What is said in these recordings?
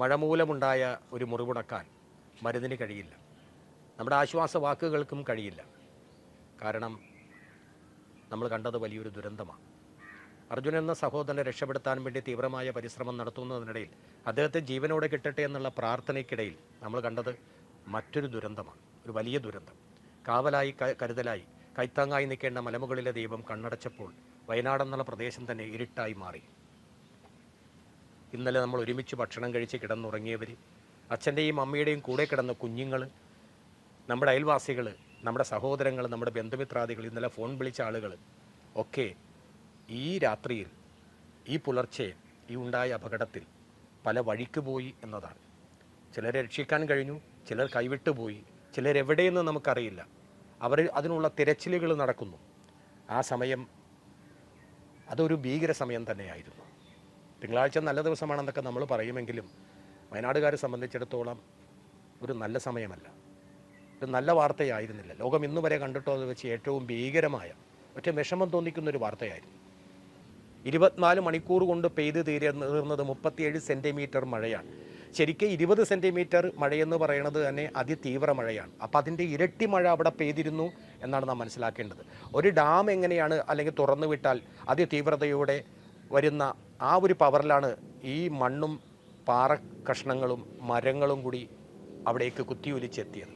മഴ മൂലമുണ്ടായ ഒരു മുറിവുണക്കാൻ മരുന്നിന് കഴിയില്ല. നമ്മുടെ ആശ്വാസ വാക്കുകൾക്കും കഴിയില്ല. കാരണം നമ്മൾ കണ്ടത് വലിയൊരു ദുരന്തമാണ്. അർജുൻ എന്ന സഹോദരനെ രക്ഷപ്പെടുത്താൻ വേണ്ടി തീവ്രമായ പരിശ്രമം നടത്തുന്നതിനിടയിൽ അദ്ദേഹത്തെ ജീവനോടെ കിട്ടട്ടെ എന്നുള്ള പ്രാർത്ഥനയ്ക്കിടയിൽ നമ്മൾ കണ്ടത് മറ്റൊരു ദുരന്തമാണ്, ഒരു വലിയ ദുരന്തം. കാവലായി കരുതലായി കൈത്താങ്ങായി നിൽക്കേണ്ട മലമുകളിലെ ദൈവം കണ്ണടച്ചപ്പോൾ വയനാടെന്നുള്ള പ്രദേശം തന്നെ ഇരുട്ടായി മാറി. ഇന്നലെ നമ്മൾ ഒരുമിച്ച് ഭക്ഷണം കഴിച്ച് കിടന്നുറങ്ങിയവർ, അച്ഛൻ്റെയും അമ്മയുടെയും കൂടെ കിടന്ന കുഞ്ഞുങ്ങൾ, നമ്മുടെ അയൽവാസികൾ, നമ്മുടെ സഹോദരങ്ങൾ, നമ്മുടെ ബന്ധുമിത്രാദികൾ, ഇന്നലെ ഫോൺ വിളിച്ച ആളുകൾ ഒക്കെ ഈ രാത്രിയിൽ, ഈ പുലർച്ചെ, ഈ ഉണ്ടായ അപകടത്തിൽ പല വഴിക്ക് പോയി എന്നതാണ്. ചിലരെ രക്ഷിക്കാൻ കഴിഞ്ഞു, ചിലർ കൈവിട്ടുപോയി, ചിലരെവിടെയെന്ന് നമുക്കറിയില്ല. അതിനുള്ള തിരച്ചിലുകൾ നടക്കുന്നു. ആ സമയം അതൊരു ഭീകര സമയം തന്നെയായിരുന്നു. തിങ്കളാഴ്ച നല്ല ദിവസമാണെന്നൊക്കെ നമ്മൾ പറയുമെങ്കിലും വയനാടുകാരെ സംബന്ധിച്ചിടത്തോളം ഒരു നല്ല സമയമല്ല, ഒരു നല്ല വാർത്തയായിരുന്നില്ല. ലോകം ഇന്നു വരെ കണ്ടിട്ടോ അത് വെച്ച് ഏറ്റവും ഭീകരമായ, ഒറ്റ വിഷമം തോന്നിക്കുന്നൊരു വാർത്തയായിരുന്നു. 24 മണിക്കൂർ കൊണ്ട് പെയ്ത് തീർന്നത് 37 സെൻറ്റിമീറ്റർ മഴയാണ്. ശരിക്കും 20 സെൻറ്റിമീറ്റർ മഴയെന്ന് പറയുന്നത് തന്നെ അതിതീവ്ര മഴയാണ്. അപ്പോൾ അതിൻ്റെ ഇരട്ടി മഴ അവിടെ പെയ്തിരുന്നു എന്നാണ് നാം മനസ്സിലാക്കേണ്ടത്. ഒരു ഡാം എങ്ങനെയാണ് അല്ലെങ്കിൽ തുറന്നു വിട്ടാൽ അതിതീവ്രതയോടെ വരുന്ന ആ ഒരു പവറിലാണ് ഈ മണ്ണും പാറ കഷ്ണങ്ങളും മരങ്ങളും കൂടി അവിടേക്ക് കുത്തിയൊലിച്ചെത്തിയത്.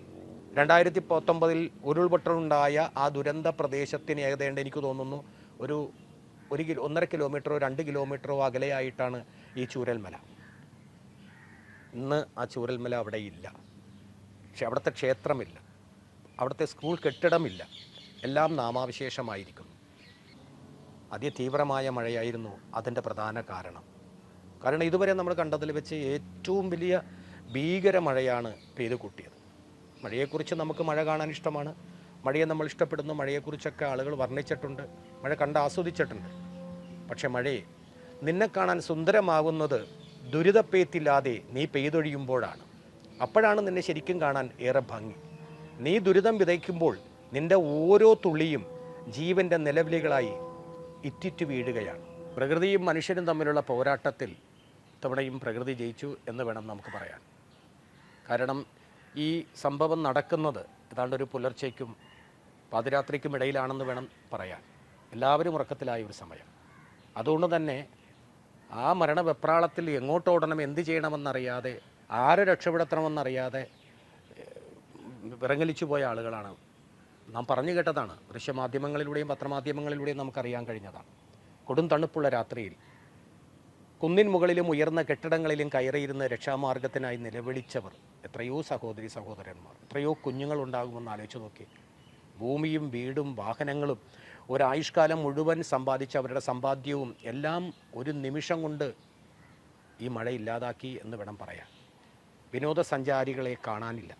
2019 ഉരുൾപൊട്ടലുണ്ടായ ആ ദുരന്ത പ്രദേശത്തിന് ഏകദേശം എനിക്ക് തോന്നുന്നു ഒരു 1.5 കിലോമീറ്ററോ 2 കിലോമീറ്ററോ അകലെയായിട്ടാണ് ഈ ചൂരൽമല. ഇന്ന് ആ ചൂരൽമല അവിടെ ഇല്ല. പക്ഷെ അവിടുത്തെ ക്ഷേത്രമില്ല, അവിടുത്തെ സ്കൂൾ കെട്ടിടമില്ല, എല്ലാം നാമാവിശേഷമായിരിക്കുന്നു. അതിതീവ്രമായ മഴയായിരുന്നു അതിൻ്റെ പ്രധാന കാരണം. കാരണം ഇതുവരെ നമ്മൾ കണ്ടതിൽ വെച്ച് ഏറ്റവും വലിയ ഭീകര മഴയാണ് പെയ്തു കൂട്ടിയത്. മഴയെക്കുറിച്ച് നമുക്ക് മഴ കാണാൻ ഇഷ്ടമാണ്, മഴയെ നമ്മൾ ഇഷ്ടപ്പെടുന്നു, മഴയെക്കുറിച്ചൊക്കെ ആളുകൾ വർണ്ണിച്ചിട്ടുണ്ട്, മഴ കണ്ട് ആസ്വദിച്ചിട്ടുണ്ട്. പക്ഷെ മഴയെ നിന്നെ കാണാൻ സുന്ദരമാകുന്നത് ദുരിതപ്പെയ്ത്തില്ലാതെ നീ പെയ്തൊഴിയുമ്പോഴാണ്. അപ്പോഴാണ് നിന്നെ ശരിക്കും കാണാൻ ഏറെ ഭംഗി. നീ ദുരിതം വിതയ്ക്കുമ്പോൾ നിൻ്റെ ഓരോ തുള്ളിയും ജീവൻ്റെ നിലവിളികളായി ഇറ്റിറ്റു വീഴുകയാണ്. പ്രകൃതിയും മനുഷ്യരും തമ്മിലുള്ള പോരാട്ടത്തിൽ തവണയും പ്രകൃതി ജയിച്ചു എന്ന് വേണം നമുക്ക് പറയാൻ. കാരണം ഈ സംഭവം നടക്കുന്നത് ഏതാണ്ട് ഒരു പുലർച്ചയ്ക്കും പാതിരാത്രിക്കും ഇടയിലാണെന്ന് വേണം പറയാൻ. എല്ലാവരും ഉറക്കത്തിലായ ഒരു സമയം. അതുകൊണ്ട് തന്നെ ആ മരണവെപ്രാളത്തിൽ എങ്ങോട്ടോടണം, എന്ത് ചെയ്യണമെന്നറിയാതെ, ആരെ രക്ഷപ്പെടുത്തണമെന്നറിയാതെ വിറങ്ങലിച്ചു പോയ ആളുകളാണ്. നാം പറഞ്ഞു കേട്ടതാണ്, ദൃശ്യമാധ്യമങ്ങളിലൂടെയും പത്രമാധ്യമങ്ങളിലൂടെയും നമുക്കറിയാൻ കഴിഞ്ഞതാണ്. കൊടും തണുപ്പുള്ള രാത്രിയിൽ കുന്നിൻ മുകളിലും ഉയർന്ന കെട്ടിടങ്ങളിലും കയറിയിരുന്ന് രക്ഷാമാർഗത്തിനായി നിലവിളിച്ചവർ എത്രയോ സഹോദരി സഹോദരന്മാർ, എത്രയോ കുഞ്ഞുങ്ങളുണ്ടാകുമെന്ന് ആലോചിച്ച് നോക്കി. ഭൂമിയും വീടും വാഹനങ്ങളും ഒരായുഷ്കാലം മുഴുവൻ സമ്പാദിച്ച അവരുടെ സമ്പാദ്യവും എല്ലാം ഒരു നിമിഷം കൊണ്ട് ഈ മഴ ഇല്ലാതാക്കി എന്ന് വേണം പറയാൻ. വിനോദസഞ്ചാരികളെ കാണാനില്ല.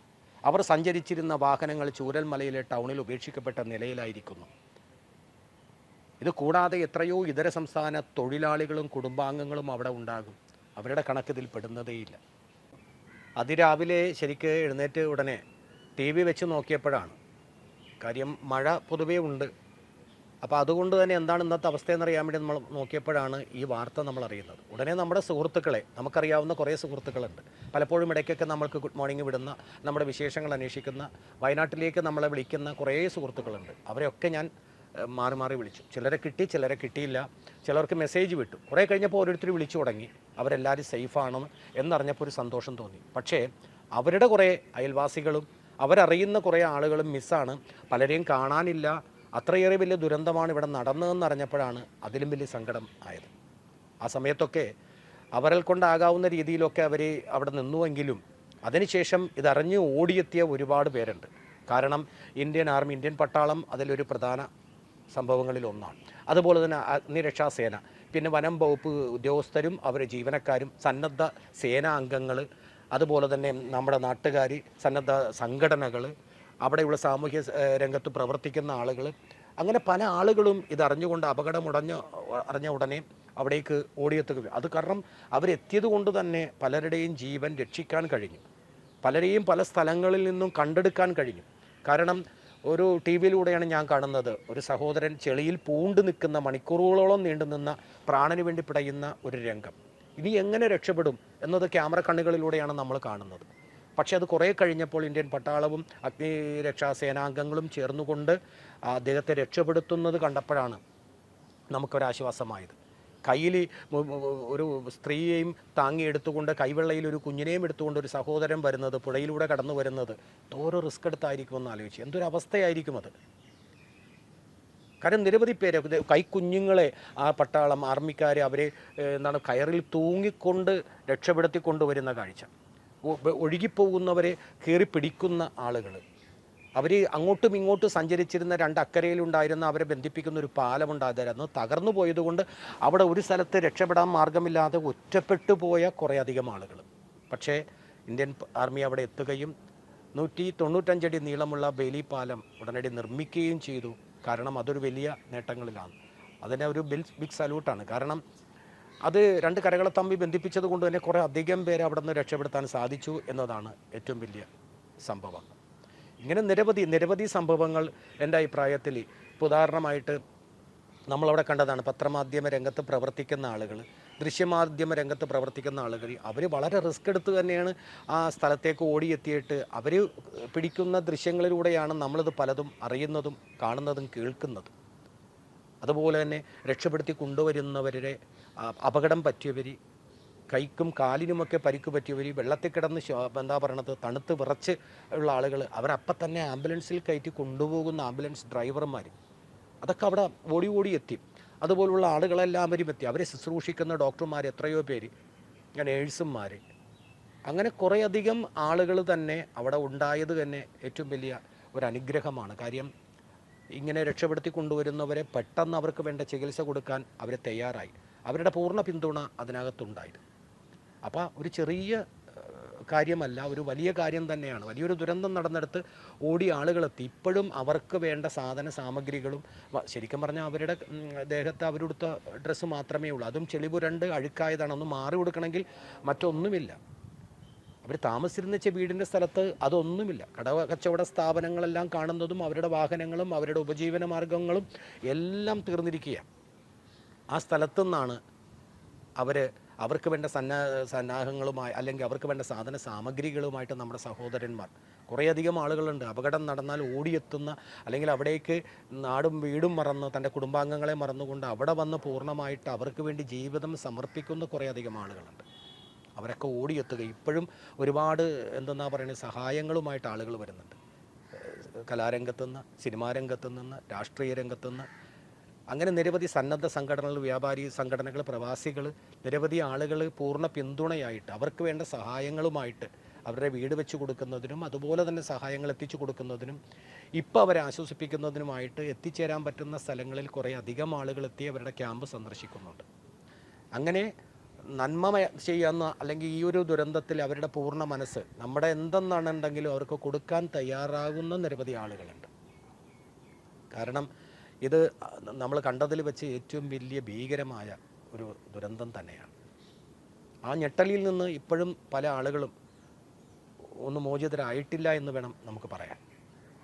അവർ സഞ്ചരിച്ചിരുന്ന വാഹനങ്ങൾ ചൂരൽമലയിലെ ടൗണിൽ ഉപേക്ഷിക്കപ്പെട്ട നിലയിലായിരിക്കുന്നു. ഇത് കൂടാതെ എത്രയോ ഇതര സംസ്ഥാന തൊഴിലാളികളും കുടുംബാംഗങ്ങളും അവിടെ ഉണ്ടാകും. അവരുടെ കണക്കിതിൽ പെടുന്നതേയില്ല. അതിരാവിലെ ശരിക്ക് എഴുന്നേറ്റ് ഉടനെ TV വെച്ച് നോക്കിയപ്പോഴാണ് കാര്യം, മഴ പൊതുവേ ഉണ്ട്. അപ്പോൾ അതുകൊണ്ട് തന്നെ എന്താണ് ഇന്നത്തെ അവസ്ഥയെന്നറിയാൻ വേണ്ടി നമ്മൾ നോക്കിയപ്പോഴാണ് ഈ വാർത്ത നമ്മൾ അറിയുന്നത്. ഉടനെ നമ്മുടെ സുഹൃത്തുക്കളെ, നമുക്കറിയാവുന്ന കുറേ സുഹൃത്തുക്കളുണ്ട്, പലപ്പോഴും ഇടയ്ക്കൊക്കെ നമ്മൾക്ക് ഗുഡ് മോർണിംഗ് വിടുന്ന, നമ്മുടെ വിശേഷങ്ങൾ അന്വേഷിക്കുന്ന, വയനാട്ടിലേക്ക് നമ്മളെ വിളിക്കുന്ന കുറേ സുഹൃത്തുക്കളുണ്ട്. അവരെയൊക്കെ ഞാൻ മാറി മാറി വിളിച്ചു. ചിലരെ കിട്ടി, ചിലരെ കിട്ടിയില്ല, ചിലർക്ക് മെസ്സേജ് വിട്ടു. കുറേ കഴിഞ്ഞപ്പോൾ ഓരോരുത്തർ വിളിച്ചു തുടങ്ങി. അവരെല്ലാവരും സേഫാണെന്ന് എന്നറിഞ്ഞപ്പോൾ ഒരു സന്തോഷം തോന്നി. പക്ഷേ അവരുടെ കുറേ അയൽവാസികളും അവരറിയുന്ന കുറേ ആളുകളും മിസ്സാണ്. പലരെയും കാണാനില്ല. അത്രയേറെ വലിയ ദുരന്തമാണ് ഇവിടെ നടന്നതെന്നറിഞ്ഞപ്പോഴാണ് അതിലും വലിയ സങ്കടം ആയത്. ആ സമയത്തൊക്കെ അവരെ കൊണ്ടാകാവുന്ന രീതിയിലൊക്കെ അവർ അവിടെ നിന്നുവെങ്കിലും അതിനുശേഷം ഇതറിഞ്ഞ് ഓടിയെത്തിയ ഒരുപാട് പേരുണ്ട്. കാരണം ഇന്ത്യൻ ആർമി, ഇന്ത്യൻ പട്ടാളം അതിലൊരു പ്രധാന സംഭവങ്ങളിൽ ഒന്നാണ്. അതുപോലെ തന്നെ അഗ്നിരക്ഷാസേന, പിന്നെ വനം വകുപ്പ് ഉദ്യോഗസ്ഥരും അവരുടെ ജീവനക്കാരും, സന്നദ്ധ സേനാ അംഗങ്ങൾ, അതുപോലെ തന്നെ നമ്മുടെ നാട്ടുകാർ, സന്നദ്ധ സംഘടനകൾ, അവിടെയുള്ള സാമൂഹ്യ രംഗത്ത് പ്രവർത്തിക്കുന്ന ആളുകൾ, അങ്ങനെ പല ആളുകളും ഇതറിഞ്ഞുകൊണ്ട് അറിഞ്ഞ ഉടനെ അവിടേക്ക് ഓടിയെത്തുക. അത് കാരണം അവരെത്തിയത് കൊണ്ട് തന്നെ പലരുടെയും ജീവൻ രക്ഷിക്കാൻ കഴിഞ്ഞു. പലരെയും പല സ്ഥലങ്ങളിൽ നിന്നും കണ്ടെടുക്കാൻ കഴിഞ്ഞു. കാരണം ഒരു TV-യിലൂടെയാണ് ഞാൻ കാണുന്നത്, ഒരു സഹോദരൻ ചെളിയിൽ പൂണ്ട് നിൽക്കുന്ന, മണിക്കൂറുകളോളം നീണ്ടു നിന്ന പ്രാണന് വേണ്ടി പിടയുന്ന ഒരു രംഗം. ഇനി എങ്ങനെ രക്ഷപ്പെടും? എന്നത് ക്യാമറ കണ്ണുകളിലൂടെയാണ് നമ്മൾ കാണുന്നത്. പക്ഷേ അത് കുറേ കഴിഞ്ഞപ്പോൾ ഇന്ത്യൻ പട്ടാളവും അഗ്നിരക്ഷാ സേനാംഗങ്ങളും ചേർന്നുകൊണ്ട് അദ്ദേഹത്തെ രക്ഷപ്പെടുത്തുന്നത് കണ്ടപ്പോഴാണ് നമുക്കൊരാശ്വാസമായത്. കയ്യിൽ ഒരു സ്ത്രീയെയും താങ്ങിയെടുത്തുകൊണ്ട് കൈവെള്ളയിൽ ഒരു കുഞ്ഞിനെയും എടുത്തുകൊണ്ട് ഒരു സഹോദരൻ വരുന്നത്, പുഴയിലൂടെ കടന്നു വരുന്നത് ഓരോ റിസ്ക് എടുത്തായിരിക്കുമെന്ന് ആലോചിച്ച് എന്തൊരവസ്ഥയായിരിക്കും അത്. കാരണം നിരവധി പേര് കൈക്കുഞ്ഞുങ്ങളെ ആ പട്ടാളം ആർമിക്കാരെ അവരെ കയറിൽ തൂങ്ങിക്കൊണ്ട് രക്ഷപ്പെടുത്തി കൊണ്ടുവരുന്ന കാഴ്ച, ഒഴുകിപ്പോകുന്നവരെ കയറി പിടിക്കുന്ന ആളുകൾ, അവർ അങ്ങോട്ടും ഇങ്ങോട്ടും സഞ്ചരിച്ചിരുന്ന അക്കരയിലുണ്ടായിരുന്ന അവരെ ബന്ധിപ്പിക്കുന്ന ഒരു പാലമുണ്ടായിരുന്നു, തകർന്നു പോയതുകൊണ്ട് അവിടെ ഒരു സ്ഥലത്ത് രക്ഷപ്പെടാൻ മാർഗമില്ലാതെ ഒറ്റപ്പെട്ടു പോയ കുറേ അധികം ആളുകൾ. പക്ഷേ ഇന്ത്യൻ ആർമി അവിടെ എത്തുകയും 195 അടി നീളമുള്ള ബെയിലി പാലം ഉടനടി നിർമ്മിക്കുകയും ചെയ്തു. കാരണം അതൊരു വലിയ നേട്ടങ്ങളിലാണ്. അതിനെ ഒരു ബിഗ് സല്യൂട്ടാണ്. കാരണം അത് രണ്ട് കരകളെ തമ്മിൽ ബന്ധിപ്പിച്ചത് കൊണ്ട് തന്നെ കുറേ അധികം പേരെ അവിടെ നിന്ന് രക്ഷപ്പെടുത്താൻ സാധിച്ചു എന്നതാണ് ഏറ്റവും വലിയ സംഭവം. ഇങ്ങനെ നിരവധി സംഭവങ്ങൾ എൻ്റെ അഭിപ്രായത്തിൽ, ഇപ്പോൾ ഉദാഹരണമായിട്ട് നമ്മളവിടെ കണ്ടതാണ് പത്രമാധ്യമ രംഗത്ത് പ്രവർത്തിക്കുന്ന ആളുകൾ, ദൃശ്യമാധ്യമ രംഗത്ത് പ്രവർത്തിക്കുന്ന ആളുകൾ, അവർ വളരെ റിസ്ക് എടുത്ത് തന്നെയാണ് ആ സ്ഥലത്തേക്ക് ഓടിയെത്തിയിട്ട് അവർ പിടിക്കുന്ന ദൃശ്യങ്ങളിലൂടെയാണ് നമ്മളിത് പലതും അറിയുന്നതും കാണുന്നതും കേൾക്കുന്നതും. അതുപോലെ തന്നെ രക്ഷപ്പെടുത്തി കൊണ്ടുവരുന്നവരുടെ അപകടം പറ്റിയവർ, കൈക്കും കാലിനുമൊക്കെ പരിക്ക് പറ്റിയവർ, വെള്ളത്തിൽ കിടന്ന് എന്താ പറയണത് തണുത്ത് വിറച്ച് ഉള്ള ആളുകൾ, അവരപ്പം തന്നെ ആംബുലൻസിൽ കയറ്റി കൊണ്ടുപോകുന്ന ആംബുലൻസ് ഡ്രൈവർമാർ, അതൊക്കെ അവിടെ ഓടി എത്തി. അതുപോലുള്ള ആളുകളെല്ലാവരും എത്തി. അവരെ ശുശ്രൂഷിക്കുന്ന ഡോക്ടർമാർ എത്രയോ പേര്, നേഴ്സുമാർ, അങ്ങനെ കുറേയധികം ആളുകൾ തന്നെ അവിടെ ഉണ്ടായത് തന്നെ ഏറ്റവും വലിയ ഒരു അനുഗ്രഹമാണ്. കാര്യം ഇങ്ങനെ രക്ഷപ്പെടുത്തി കൊണ്ടുവരുന്നവരെ പെട്ടെന്ന് അവർക്ക് വേണ്ട ചികിത്സ കൊടുക്കാൻ അവർ തയ്യാറായി. അവരുടെ പൂർണ്ണ പിന്തുണ അതിനകത്തുണ്ടായിരുന്നു. അപ്പോൾ ഒരു ചെറിയ കാര്യമല്ല, ഒരു വലിയ കാര്യം തന്നെയാണ്. വലിയൊരു ദുരന്തം നടന്നെടുത്ത് ഓടി ആളുകളെത്തി. ഇപ്പോഴും അവർക്ക് വേണ്ട സാധന സാമഗ്രികളും, ശരിക്കും പറഞ്ഞാൽ അവരുടെ ദേഹത്ത് അവരെടുത്ത ഡ്രസ്സ് മാത്രമേ ഉള്ളൂ. അതും ചെളിപുരണ്ട് അഴുക്കായതാണ്. ഒന്ന് മാറി കൊടുക്കണമെങ്കിൽ മറ്റൊന്നുമില്ല. അവർ താമസിച്ചിരുന്ന വീടിൻ്റെ സ്ഥലത്ത് അതൊന്നുമില്ല. കച്ചവട സ്ഥാപനങ്ങളെല്ലാം കാണുന്നതും അവരുടെ വാഹനങ്ങളും അവരുടെ ഉപജീവന മാർഗങ്ങളും എല്ലാം തീർന്നിരിക്കുക. ആ സ്ഥലത്തു നിന്നാണ് അവർക്ക് വേണ്ട സന്നാഹങ്ങളുമായി അല്ലെങ്കിൽ അവർക്ക് വേണ്ട സാധന സാമഗ്രികളുമായിട്ട് നമ്മുടെ സഹോദരന്മാർ, കുറേയധികം ആളുകളുണ്ട്. അപകടം നടന്നാൽ ഓടിയെത്തുന്ന, അല്ലെങ്കിൽ അവിടേക്ക് നാടും വീടും മറന്ന് തൻ്റെ കുടുംബാംഗങ്ങളെ മറന്നുകൊണ്ട് അവിടെ വന്ന് പൂർണ്ണമായിട്ട് അവർക്ക് വേണ്ടി ജീവിതം സമർപ്പിക്കുന്ന കുറേയധികം ആളുകളുണ്ട്. അവരൊക്കെ ഓടിയെത്തുക. ഇപ്പോഴും ഒരുപാട് എന്തെന്നാ പറയുന്നത് സഹായങ്ങളുമായിട്ട് ആളുകൾ വരുന്നുണ്ട്. കലാരംഗത്തുനിന്ന്, സിനിമാ രംഗത്തുനിന്ന്, രാഷ്ട്രീയ രംഗത്തുനിന്ന്, അങ്ങനെ നിരവധി സന്നദ്ധ സംഘടനകൾ, വ്യാപാരി സംഘടനകൾ, പ്രവാസികൾ, നിരവധി ആളുകൾ പൂർണ്ണ പിന്തുണയായിട്ട് അവർക്ക് വേണ്ട സഹായങ്ങളുമായിട്ട് അവരുടെ വീട് വെച്ച് കൊടുക്കുന്നതിനും അതുപോലെ തന്നെ സഹായങ്ങൾ എത്തിച്ചു കൊടുക്കുന്നതിനും ഇപ്പോൾ അവരെ ആശ്വസിപ്പിക്കുന്നതിനുമായിട്ട് എത്തിച്ചേരാൻ പറ്റുന്ന സ്ഥലങ്ങളിൽ കുറേ അധികം ആളുകൾ എത്തി അവരുടെ ക്യാമ്പ് സന്ദർശിക്കുന്നുണ്ട്. അങ്ങനെ നന്മ ചെയ്യുന്ന, അല്ലെങ്കിൽ ഈ ഒരു ദുരന്തത്തിൽ അവരുടെ പൂർണ്ണ മനസ്സ് നമ്മുടെ എന്തെന്നാണെന്നുണ്ടെങ്കിലും അവർക്ക് കൊടുക്കാൻ തയ്യാറാകുന്ന നിരവധി ആളുകളുണ്ട്. കാരണം ഇത് നമ്മൾ കണ്ടതിൽ വെച്ച് ഏറ്റവും വലിയ ഭീകരമായ ഒരു ദുരന്തം തന്നെയാണ്. ആ ഞെട്ടലിൽ നിന്ന് ഇപ്പോഴും പല ആളുകളും ഒന്ന് മോചിതരായിട്ടില്ല എന്ന് വേണം നമുക്ക് പറയാൻ.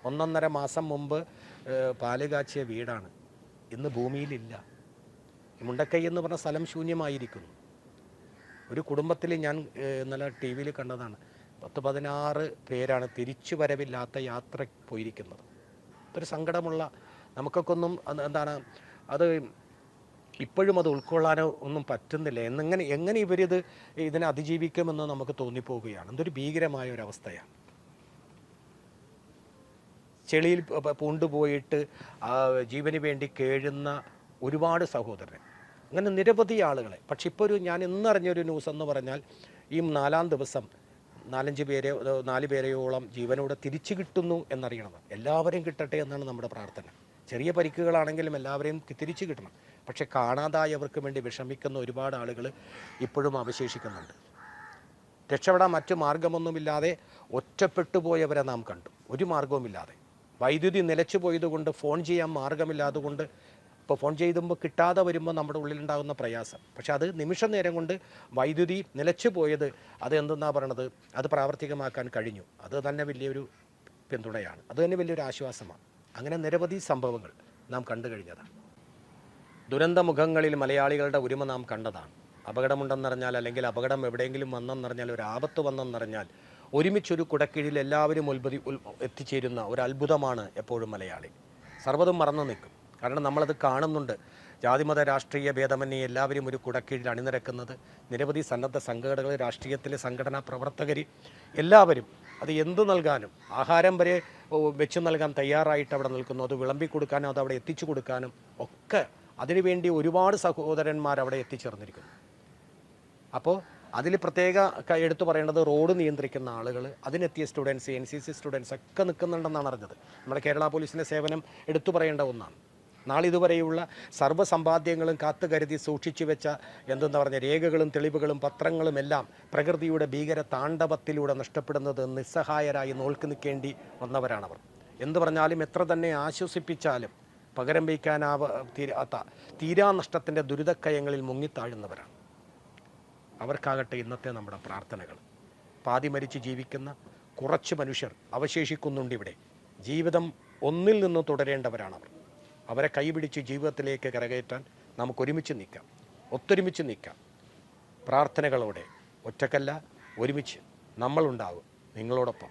1.5 മാസം മുമ്പ് പാല് കാച്ചിയ വീടാണ് ഇന്ന് ഭൂമിയിലില്ല. മുണ്ടക്കൈ എന്ന് പറഞ്ഞ സ്ഥലം ശൂന്യമായിരിക്കുന്നു. ഒരു കുടുംബത്തിൽ ഞാൻ ഇന്നലെ ടി വിയിൽ കണ്ടതാണ്, 10-16 പേരാണ് തിരിച്ചു വരവില്ലാത്ത യാത്ര പോയിരിക്കുന്നത്. ഇതൊരു സങ്കടമുള്ള, നമുക്കൊക്കെ ഒന്നും എന്താണ് അത് ഇപ്പോഴും അത് ഉൾക്കൊള്ളാനോ ഒന്നും പറ്റുന്നില്ല. എങ്ങനെ ഇതിനെ അതിജീവിക്കുമെന്ന് നമുക്ക് തോന്നിപ്പോവുകയാണ്. എന്തൊരു ഭീകരമായ ഒരവസ്ഥയാണ്. ചെളിയിൽ പൂണ്ടുപോയിട്ട് ജീവന് വേണ്ടി കേഴുന്ന ഒരുപാട് സഹോദരൻ, അങ്ങനെ നിരവധി ആളുകളെ. പക്ഷെ ഇപ്പോൾ ഞാൻ ഇന്നറിഞ്ഞൊരു ന്യൂസ് എന്ന് പറഞ്ഞാൽ ഈ 4-ാം ദിവസം 4 പേരെയോളം ജീവനോടെ തിരിച്ചു കിട്ടുന്നു എന്നറിയണം. എല്ലാവരെയും കിട്ടട്ടെ എന്നാണ് നമ്മുടെ പ്രാർത്ഥന. ചെറിയ പരിക്കുകളാണെങ്കിലും എല്ലാവരെയും തിരിച്ചു കിട്ടണം. പക്ഷെ കാണാതായവർക്ക് വേണ്ടി വിഷമിക്കുന്ന ഒരുപാട് ആളുകൾ ഇപ്പോഴും അവശേഷിക്കുന്നുണ്ട്. രക്ഷപ്പെടാൻ മറ്റു മാർഗമൊന്നുമില്ലാതെ ഒറ്റപ്പെട്ടു പോയവരെ നാം കണ്ടു. ഒരു മാർഗവുമില്ലാതെ, വൈദ്യുതി നിലച്ചു പോയതുകൊണ്ട് ഫോൺ ചെയ്യാൻ മാർഗമില്ലാതുകൊണ്ട്, ഇപ്പോൾ ഫോൺ ചെയ്യുമ്പോൾ കിട്ടാതെ വരുമ്പോൾ നമ്മുടെ ഉള്ളിലുണ്ടാകുന്ന പ്രയാസം. പക്ഷെ അത് നിമിഷ നേരം കൊണ്ട് വൈദ്യുതി നിലച്ചു പോയത്, അത് എന്തെന്നാ പറയണത്, അത് പ്രാവർത്തികമാക്കാൻ കഴിഞ്ഞു. അത് തന്നെ വലിയൊരു പിന്തുണയാണ്, അത് തന്നെ വലിയൊരു ആശ്വാസമാണ്. അങ്ങനെ നിരവധി സംഭവങ്ങൾ നാം കണ്ടു കഴിഞ്ഞതാണ്. ദുരന്തമുഖങ്ങളിൽ മലയാളികളുടെ ഒരുമ നാം കണ്ടതാണ്. അപകടമുണ്ടെന്നറിഞ്ഞാൽ, അല്ലെങ്കിൽ അപകടം എവിടെയെങ്കിലും വന്നെന്നറിഞ്ഞാൽ, ഒരു ആപത്ത് വന്നെന്നറിഞ്ഞാൽ ഒരുമിച്ചൊരു കുടക്കീഴിൽ എല്ലാവരും എത്തിച്ചേരുന്ന ഒരു അത്ഭുതമാണ് എപ്പോഴും മലയാളി. സർവ്വതും മറന്നു നിൽക്കും. കാരണം നമ്മളത് കാണുന്നുണ്ട്. ജാതിമത രാഷ്ട്രീയ ഭേദമന്യേ എല്ലാവരും ഒരു കുടക്കീഴിൽ അണിനിരക്കുന്നത്, നിരവധി സന്നദ്ധ സംഘടനകൾ, രാഷ്ട്രീയത്തിലെ സംഘടനാ പ്രവർത്തകർ എല്ലാവരും അത് എന്തു നൽകാനും, ആഹാരം വരെ വെച്ച് നൽകാൻ തയ്യാറായിട്ട് അവിടെ നിൽക്കുന്നു. അത് വിളമ്പി കൊടുക്കാനും അത് അവിടെ എത്തിച്ചു കൊടുക്കാനും ഒക്കെ അതിനുവേണ്ടി ഒരുപാട് സഹോദരന്മാർ അവിടെ എത്തിച്ചേർന്നിരിക്കുന്നു. അപ്പോൾ അതിൽ പ്രത്യേക എടുത്തു പറയേണ്ടത് റോഡ് നിയന്ത്രിക്കുന്ന ആളുകൾ, അതിനെത്തിയ സ്റ്റുഡൻസ്, NCC സ്റ്റുഡൻസ് ഒക്കെ നിൽക്കുന്നുണ്ടെന്നാണ് അറിഞ്ഞത്. നമ്മുടെ കേരള പോലീസിൻ്റെ സേവനം എടുത്തു പറയേണ്ട ഒന്നാണ്. നാളിതുവരെയുള്ള സർവ്വസമ്പാദ്യങ്ങളും കാത്തുകരുതി സൂക്ഷിച്ചു വെച്ച എന്തെന്ന് പറഞ്ഞ രേഖകളും തെളിവുകളും പത്രങ്ങളും എല്ലാം പ്രകൃതിയുടെ ഭീകര താണ്ഡവത്തിലൂടെ നഷ്ടപ്പെടുന്നത് നിസ്സഹായരായി നോക്കി നിൽക്കേണ്ടി വന്നവരാണവർ. എന്തു പറഞ്ഞാലും എത്ര തന്നെ ആശ്വസിപ്പിച്ചാലും പകരം വയ്ക്കാനാവാത്ത തീരാനഷ്ടത്തിൻ്റെ ദുരിതക്കയങ്ങളിൽ മുങ്ങിത്താഴുന്നവരാണ്. അവർക്കാകട്ടെ ഇന്നത്തെ നമ്മുടെ പ്രാർത്ഥനകൾ. പാതി മരിച്ച് ജീവിക്കുന്ന കുറച്ച് മനുഷ്യർ അവശേഷിക്കുന്നുണ്ട് ഇവിടെ. ജീവിതം ഒന്നിൽ നിന്ന് തുടരേണ്ടവരാണവർ. അവരെ കൈപിടിച്ച് ജീവിതത്തിലേക്ക് കരകയറ്റാൻ നമുക്കൊരുമിച്ച് നിൽക്കാം, ഒത്തൊരുമിച്ച് നിൽക്കാം. പ്രാർത്ഥനകളോടെ, ഒറ്റക്കല്ല, ഒരുമിച്ച് നമ്മളുണ്ടാവും നിങ്ങളോടൊപ്പം.